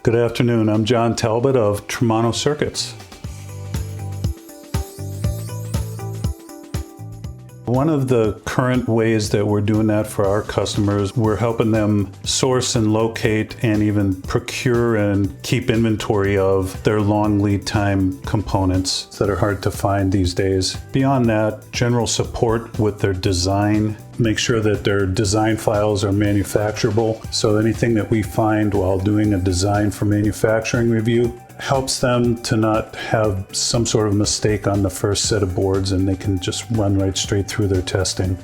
Good afternoon. I'm John Talbot of Tramonto Circuits. One of the current ways that we're doing that for our customers, we're helping them source and locate and even procure and keep inventory of their long lead time components that are hard to find these days. Beyond that, general support with their design. Make sure that their design files are manufacturable. So anything that we find while doing a design for manufacturing review helps them to not have some sort of mistake on the first set of boards, and they can just run right straight through their testing.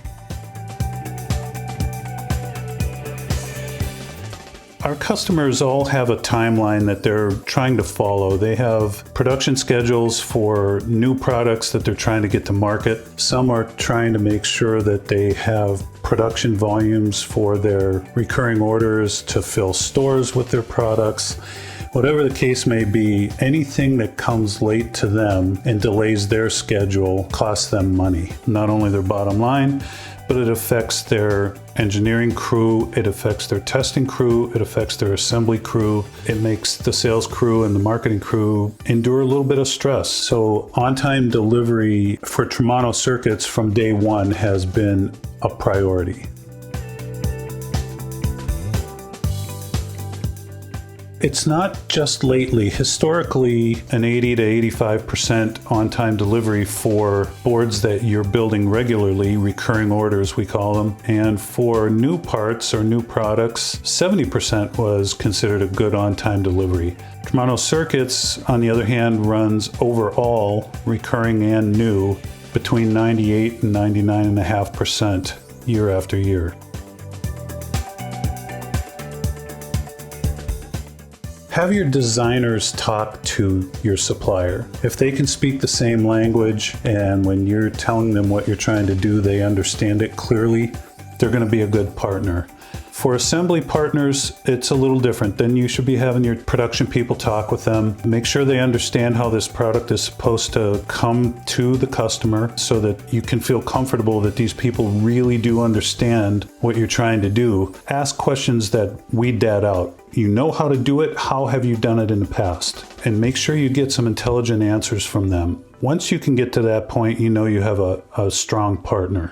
Our customers all have a timeline that they're trying to follow. They have production schedules for new products that they're trying to get to market. Some are trying to make sure that they have production volumes for their recurring orders to fill stores with their products. Whatever the case may be, anything that comes late to them and delays their schedule costs them money. Not only their bottom line, but it affects their engineering crew, it affects their testing crew, it affects their assembly crew. It makes the sales crew and the marketing crew endure a little bit of stress. So on-time delivery for Tramonto Circuits from day one has been a priority. It's not just lately. Historically, an 80 to 85% on-time delivery for boards that you're building regularly, recurring orders we call them, and for new parts or new products, 70% was considered a good on-time delivery. Tramonto Circuits, on the other hand, runs overall, recurring and new, between 98 and 99.5% year after year. Have your designers talk to your supplier. If they can speak the same language and when you're telling them what you're trying to do, they understand it clearly, they're going to be a good partner. For assembly partners, it's a little different. Then you should be having your production people talk with them. Make sure they understand how this product is supposed to come to the customer so that you can feel comfortable that these people really do understand what you're trying to do. Ask questions that weed that out. You know how to do it, how have you done it in the past? And make sure you get some intelligent answers from them. Once you can get to that point, you know you have a strong partner.